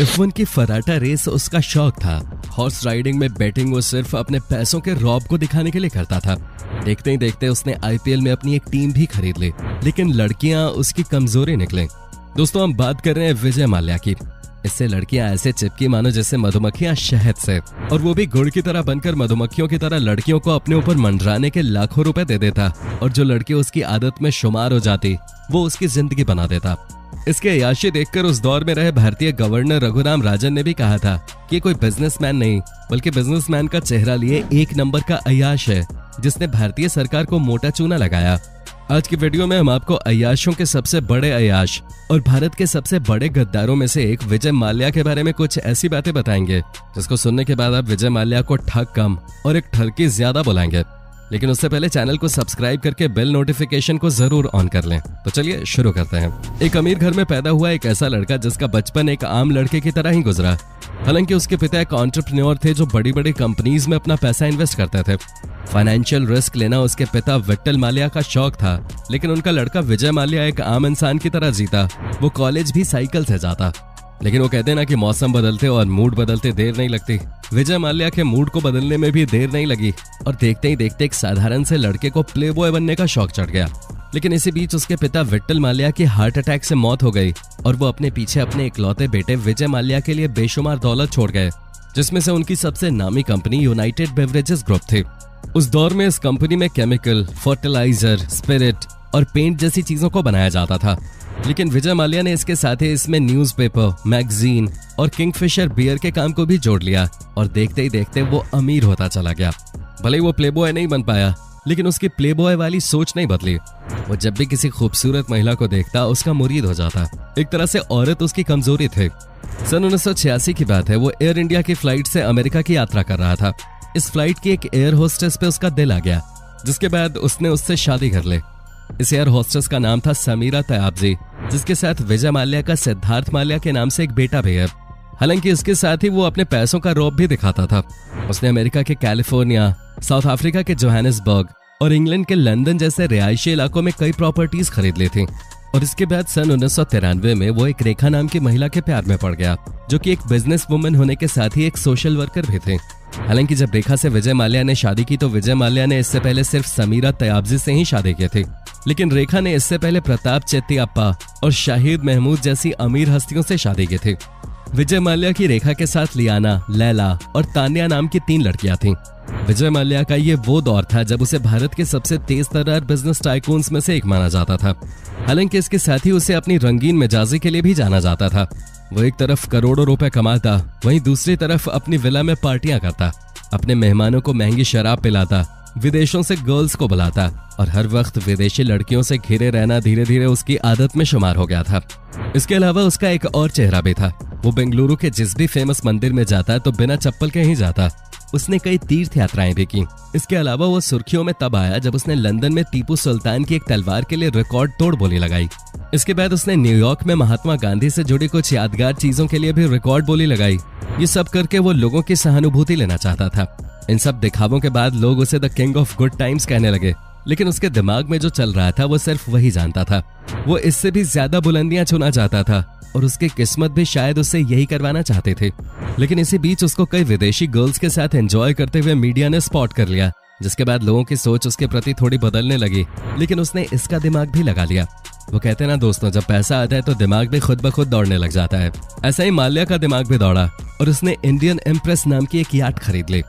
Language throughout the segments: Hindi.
F1 की फराटा रेस उसका शौक था। हॉर्स राइडिंग में बैटिंग वो सिर्फ अपने पैसों के रौब को दिखाने के लिए करता था। देखते ही देखते उसने IPL में अपनी एक टीम भी खरीद ली, लेकिन लड़कियां उसकी कमजोरी निकले। दोस्तों, हम बात कर रहे हैं विजय माल्या की। इससे लड़कियां ऐसे चिपकी मानो जैसे मधुमक्खियां शहद से, और वो भी गुड़ की तरह बनकर मधुमक्खियों की तरह लड़कियों को अपने ऊपर मंडराने के लाखों रुपए दे देता, और जो लड़की उसकी आदत में शुमार हो जाती वो उसकी जिंदगी बना देता। इसके अय्याशी देखकर उस दौर में रहे भारतीय गवर्नर रघुराम राजन ने भी कहा था कि ये कोई बिजनेसमैन नहीं बल्कि बिजनेसमैन का चेहरा लिए एक नंबर का अय्याश है, जिसने भारतीय सरकार को मोटा चूना लगाया। आज की वीडियो में हम आपको अय्याशों के सबसे बड़े अय्याश और भारत के सबसे बड़े गद्दारों में से एक विजय माल्या के बारे में कुछ ऐसी बातें बताएंगे जिसको सुनने के बाद आप विजय माल्या को ठग कम और एक ठरकी ज्यादा बुलाएंगे। लेकिन उससे पहले चैनल को सब्सक्राइब करके बेल नोटिफिकेशन को जरूर ऑन कर लें। तो चलिए शुरू करते हैं। एक अमीर घर में पैदा हुआ एक ऐसा लड़का जिसका बचपन एक आम लड़के की तरह ही गुजरा। हालांकि उसके पिता एक एंटरप्रेन्योर थे जो बड़ी बड़ी कंपनीज में अपना पैसा इन्वेस्ट करते थे। फाइनेंशियल रिस्क लेना उसके पिता विट्ठल माल्या का शौक था, लेकिन उनका लड़का विजय माल्या एक आम इंसान की तरह जीता। वो कॉलेज भी साइकिल से जाता। लेकिन वो कहते ना कि मौसम बदलते और मूड बदलते देर नहीं लगती। विजय माल्या के मूड को बदलने में भी देर नहीं लगी और देखते ही देखते एक साधारण से लड़के को प्लेबॉय बनने का शौक चढ़ गया। लेकिन इसी बीच उसके पिता विट्ठल माल्या की हार्ट अटैक से मौत हो गई और वो अपने पीछे अपने इकलौते बेटे विजय माल्या के लिए बेशुमार दौलत छोड़ गए, जिसमें से उनकी सबसे नामी कंपनी यूनाइटेड बेवरेजेस ग्रुप थी। उस दौर में इस कंपनी में केमिकल, फर्टिलाइजर, स्पिरिट और पेंट जैसी चीजों को बनाया जाता था। लेकिन विजय माल्या ने इसके साथ ही इसमें न्यूज़पेपर, मैगजीन और किंगफिशर बियर के काम को भी जोड़ लिया और देखते ही देखते वो अमीर होता चला गया। भले ही वो प्लेबॉय नहीं बन पाया, लेकिन उसकी प्लेबॉय वाली सोच नहीं बदली। वो जब भी किसी खूबसूरत महिला को देखता उसका मुरीद हो जाता। एक तरह से औरत उसकी कमजोरी थी। सन 1986 की बात है। वो एयर इंडिया की फ्लाइट से अमेरिका की यात्रा कर रहा था। इस फ्लाइट की एक एयर होस्टेस पे उसका दिल आ गया, जिसके बाद उसने उससे शादी कर ली। इस एयर होस्टेस का नाम था समीरा तयाबजी, जिसके साथ विजय माल्या का सिद्धार्थ माल्या के नाम से एक बेटा भी है। हालांकि इसके साथ ही वो अपने पैसों का रौब भी दिखाता था। उसने अमेरिका के कैलिफोर्निया, साउथ अफ्रीका के जोहानिसबर्ग और इंग्लैंड के लंदन जैसे रिहायशी इलाकों में कई प्रॉपर्टीज खरीद ली थी। और इसके बाद सन 1993 में वो एक रेखा नाम की महिला के प्यार में पड़ गया, जो कि एक बिजनेस वुमन होने के साथ ही एक सोशल वर्कर भी थे। हालांकि जब रेखा से विजय माल्या ने शादी की तो विजय माल्या ने इससे पहले सिर्फ समीरा तयाबजी से ही शादी की थी। लेकिन रेखा ने इससे पहले प्रताप चेट्टियाप्पा और शाहिद महमूद जैसी अमीर हस्तियों से शादी की थी। विजय माल्या की रेखा के साथ लियाना, लैला और तान्या नाम की 3 लड़कियां थीं। विजय माल्या का ये वो दौर था जब उसे भारत के सबसे तेज तर्रार बिजनेस टाइकून्स में से एक माना जाता था। हालांकि इसके साथ ही उसे अपनी रंगीन मिजाजी के लिए भी जाना जाता था। वो एक तरफ करोड़ों रुपए कमाता, वहीं दूसरी तरफ अपनी विला में पार्टियां करता, अपने मेहमानों को महंगी शराब पिलाता, विदेशों से गर्ल्स को बुलाता और हर वक्त विदेशी लड़कियों से घिरे रहना धीरे धीरे उसकी आदत में शुमार हो गया था। इसके अलावा उसका एक और चेहरा भी था। वो बेंगलुरु के जिस भी फेमस मंदिर में जाता तो बिना चप्पल के ही जाता। उसने कई तीर्थ यात्राएं भी की। इसके अलावा वो सुर्खियों में तब आया जब उसने लंदन में टीपू सुल्तान की एक तलवार के लिए रिकॉर्ड तोड़ बोली लगाई। इसके बाद उसने न्यूयॉर्क में महात्मा गांधी से जुड़ी कुछ यादगार चीजों के लिए भी रिकॉर्ड बोली लगाई। ये सब करके वो लोगों की सहानुभूति लेना चाहता था। इन सब दिखावों के बाद लोग उसे the king of good times कहने लगे, लेकिन उसके दिमाग में जो चल रहा था वो सिर्फ वही जानता था। वो इससे भी ज्यादा बुलंदियां छूना चाहता था और उसकी किस्मत भी शायद उससे यही करवाना चाहते थे। लेकिन इसी बीच उसको कई विदेशी गर्ल्स के साथ एंजॉय करते हुए मीडिया ने स्पॉट कर लिया, जिसके बाद लोगों की सोच उसके प्रति थोड़ी बदलने लगी। लेकिन उसने इसका दिमाग भी लगा लिया। वो कहते हैं ना दोस्तों, जब पैसा आता है तो दिमाग भी खुद ब खुद दौड़ने लग जाता है। ऐसा ही माल्या का दिमाग भी दौड़ा और उसने इंडियन एम्प्रेस नाम की एक याट खरीद ली।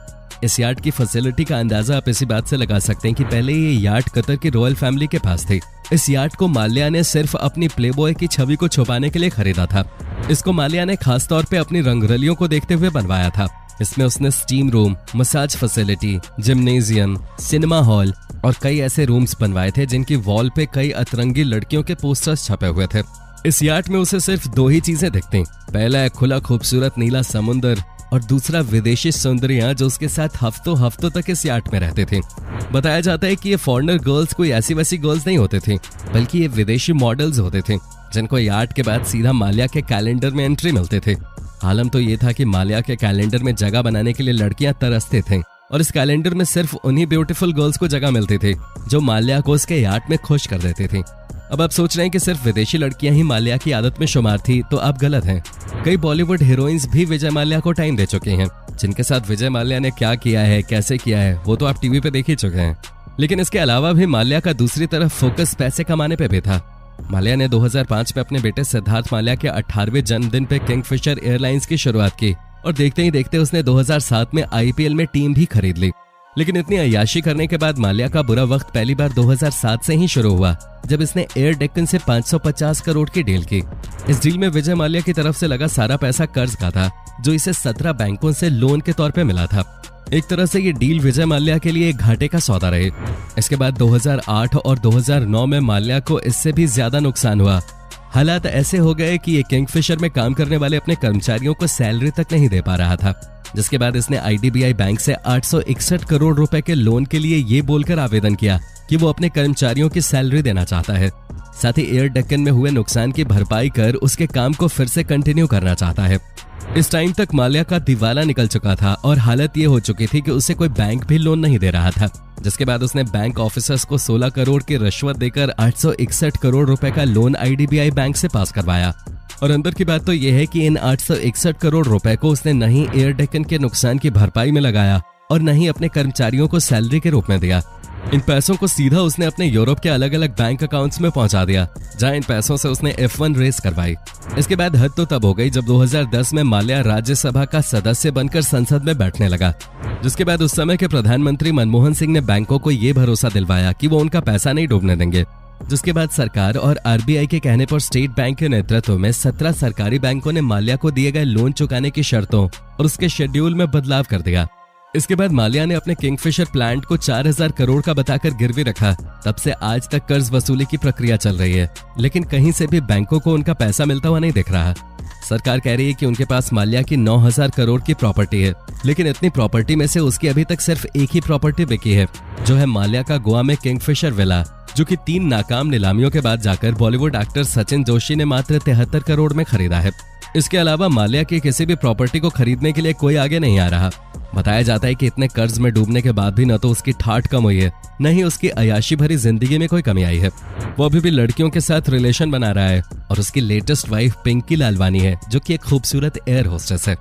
इस याट की फैसिलिटी का अंदाजा आप इसी बात से लगा सकते हैं कि पहले ये याट कतर की रॉयल फैमिली के पास थी। इस याट को माल्या ने सिर्फ अपनी प्लेबॉय की छवि को छुपाने के लिए खरीदा था। इसको माल्या ने खास तौर पे अपनी रंगरलियों को देखते हुए बनवाया था। इसमें उसने steam room, massage facility, gymnasium, cinema hall और कई ऐसे रूम्स बनवाए थे जिनकी वॉल पे कई अतरंगी लड़कियों के पोस्टर्स छपे हुए थे। इस याट में उसे सिर्फ 2 ही चीजें दिखती। पहला है खुला खूबसूरत नीला समुंदर और दूसरा विदेशी सौंदर्या जो उसके साथ हफ्तों तक इस याट में रहते थे। बताया जाता है कि ये फॉरेनर गर्ल्स कोई ऐसी वैसी गर्ल्स नहीं होते थे, बल्कि ये विदेशी मॉडल्स होते थे जिनको याट के बाद सीधा माल्या के कैलेंडर में एंट्री मिलते थे। हालम तो ये था कि माल्या के कैलेंडर में जगह बनाने के लिए लड़कियां तरसते थे और इस कैलेंडर में सिर्फ उन्हीं ब्यूटीफुल गर्ल्स को जगह मिलती थी जो माल्या को उसके याट में खुश कर देती थी। अब आप सोच रहे हैं कि सिर्फ विदेशी लड़कियां ही माल्या की आदत में शुमार थी, तो आप गलत हैं। कई बॉलीवुड हीरोइंस भी विजय माल्या को टाइम दे चुके हैं। जिनके साथ विजय माल्या ने क्या किया है, कैसे किया है, वो तो आप टीवी पे देख ही चुके हैं। लेकिन इसके अलावा भी माल्या का दूसरी तरफ फोकस पैसे कमाने पे भी था। माल्या ने 2005 में अपने बेटे सिद्धार्थ माल्या के 18वें जन्मदिन पे किंगफिशर एयरलाइंस की शुरुआत की और देखते ही देखते उसने 2007 में IPL में टीम भी खरीद ली। लेकिन इतनी अय्याशी करने के बाद माल्या का बुरा वक्त पहली बार 2007 से ही शुरू हुआ, जब इसने एयर डेक्कन से 550 करोड़ की डील की। इस डील में विजय माल्या की तरफ से लगा सारा पैसा कर्ज का था, जो इसे 17 बैंकों से लोन के तौर पे मिला था। एक तरह से ये डील विजय माल्या के लिए एक घाटे का सौदा रहे। इसके बाद 2008 और 2009 में माल्या को इससे भी ज्यादा नुकसान हुआ। हालात ऐसे हो गए कि ये किंगफिशर में काम करने वाले अपने कर्मचारियों को सैलरी तक नहीं दे पा रहा था, जिसके बाद इसने IDBI बैंक से 861 करोड़ रुपए के लोन के लिए ये बोलकर आवेदन किया कि वो अपने कर्मचारियों की सैलरी देना चाहता है। साथ ही एयर डेक्कन में हुए नुकसान की भरपाई कर उसके काम को फिर से कंटिन्यू करना चाहता है। इस टाइम तक माल्या का दिवाला निकल चुका था और हालत ये हो चुकी थी कि उसे कोई बैंक भी लोन नहीं दे रहा था, जिसके बाद उसने बैंक ऑफिसर्स को 16 करोड़ की रिश्वत देकर 861 करोड़ रुपए का लोन IDBI बैंक से पास करवाया। और अंदर की बात तो यह है कि इन 861 करोड़ रुपए को उसने न ही एयर डेक्कन के नुकसान की भरपाई में लगाया और न ही अपने कर्मचारियों को सैलरी के रूप में दिया। इन पैसों को सीधा उसने अपने यूरोप के अलग अलग बैंक अकाउंट्स में पहुंचा दिया, जहां इन पैसों से उसने F1 रेस करवाई। इसके बाद हद तो तब हो गई जब 2010 में माल्या राज्यसभा का सदस्य बनकर संसद में बैठने लगा, जिसके बाद उस समय के प्रधानमंत्री मनमोहन सिंह ने बैंकों को ये भरोसा दिलवाया कि वो उनका पैसा नहीं डूबने देंगे। जिसके बाद सरकार और RBI के कहने पर स्टेट बैंक के नेतृत्व में 17 सरकारी बैंकों ने माल्या को दिए गए लोन चुकाने की शर्तों और उसके शेड्यूल में बदलाव कर दिया। इसके बाद माल्या ने अपने किंगफिशर प्लांट को 4000 करोड़ का बताकर गिरवी रखा। तब से आज तक कर्ज वसूली की प्रक्रिया चल रही है, लेकिन कहीं से भी बैंकों को उनका पैसा मिलता हुआ नहीं दिख रहा। सरकार कह रही है कि उनके पास माल्या की 9000 करोड़ की प्रॉपर्टी है, लेकिन इतनी प्रॉपर्टी में से उसकी अभी तक सिर्फ एक ही प्रॉपर्टी बिकी है, जो है माल्या का गोवा में किंगफिशर विला, जो कि 3 नाकाम नीलामियों के बाद जाकर बॉलीवुड एक्टर सचिन जोशी ने मात्र 73 करोड़ में खरीदा है। इसके अलावा माल्या की किसी भी प्रॉपर्टी को खरीदने के लिए कोई आगे नहीं आ रहा। बताया जाता है कि इतने कर्ज में डूबने के बाद भी न तो उसकी ठाठ कम हुई है, न ही उसकी अयाशी भरी जिंदगी में कोई कमी आई है। वो अभी भी लड़कियों के साथ रिलेशन बना रहा है और उसकी लेटेस्ट वाइफ पिंकी लालवानी है, जो कि एक खूबसूरत एयर होस्टेस है।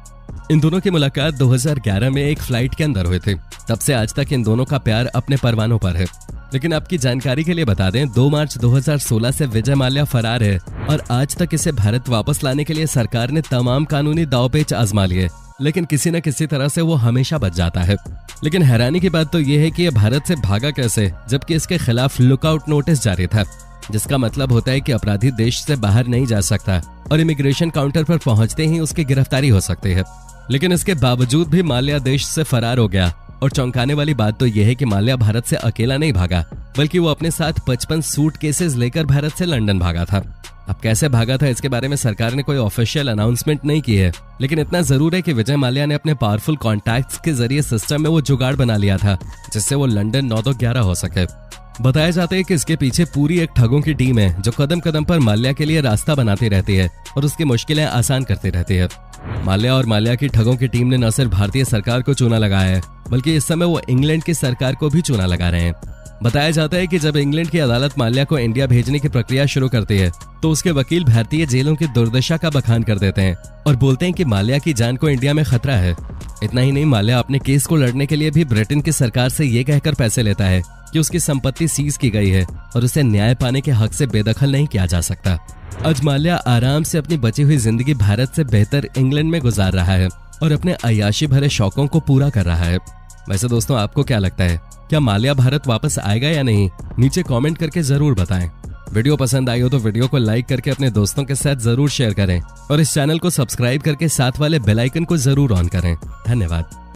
इन दोनों की मुलाकात 2011 में एक फ्लाइट के अंदर हुई थी। तब से आज तक इन दोनों का प्यार अपने परवानों पर है। लेकिन आपकी जानकारी के लिए बता दें, 2 मार्च 2016 से विजय माल्या फरार है और आज तक इसे भारत वापस लाने के लिए सरकार ने तमाम कानूनी दांव-पेच आजमा लिए, लेकिन किसी न किसी तरह से वो हमेशा बच जाता है। लेकिन हैरानी की बात तो ये है कि ये भारत से भागा कैसे, जबकि इसके खिलाफ लुकआउट नोटिस जारी था, जिसका मतलब होता है कि अपराधी देश से बाहर नहीं जा सकता और इमिग्रेशन काउंटर पर पहुंचते ही उसकी गिरफ्तारी हो सकती है। लेकिन इसके बावजूद भी माल्या देश से फरार हो गया। और चौंकाने वाली बात तो यह है कि माल्या भारत से अकेला नहीं भागा, बल्कि वो अपने साथ 55 सूटकेसेस लेकर भारत से लंदन भागा था। अब कैसे भागा था, इसके बारे में सरकार ने कोई ऑफिशियल अनाउंसमेंट नहीं की है, लेकिन इतना जरूर है कि विजय माल्या ने अपने पावरफुल कॉन्टैक्ट्स के जरिए सिस्टम में वो जुगाड़ बना लिया था, जिससे वो लंदन 9-11 हो सके। बताया जाता है कि इसके पीछे पूरी एक ठगों की टीम है, जो कदम कदम पर माल्या के लिए रास्ता बनाती रहती है और उसकी मुश्किलें आसान करती रहती है। माल्या और माल्या की ठगों की टीम ने न सिर्फ भारतीय सरकार को चूना लगाया है, बल्कि इस समय वो इंग्लैंड की सरकार को भी चूना लगा रहे हैं। बताया जाता है कि जब इंग्लैंड की अदालत माल्या को इंडिया भेजने की प्रक्रिया शुरू करती है, तो उसके वकील भारतीय जेलों की दुर्दशा का बखान कर देते हैं और बोलते हैं कि माल्या की जान को इंडिया में खतरा है। इतना ही नहीं, माल्या अपने केस को लड़ने के लिए भी ब्रिटेन की सरकार से ये कहकर पैसे लेता है कि उसकी संपत्ति सीज की गई है और उसे न्याय पाने के हक से बेदखल नहीं किया जा सकता। आज माल्या आराम से अपनी बची हुई जिंदगी भारत से बेहतर इंग्लैंड में गुजार रहा है और अपने अय्याशी भरे शौकों को पूरा कर रहा है। वैसे दोस्तों, आपको क्या लगता है, क्या माल्या भारत वापस आएगा या नहीं? नीचे कमेंट करके जरूर बताएं। वीडियो पसंद आई हो तो वीडियो को लाइक करके अपने दोस्तों के साथ जरूर शेयर करें और इस चैनल को सब्सक्राइब करके साथ वाले बेल आइकन को जरूर ऑन करें। धन्यवाद।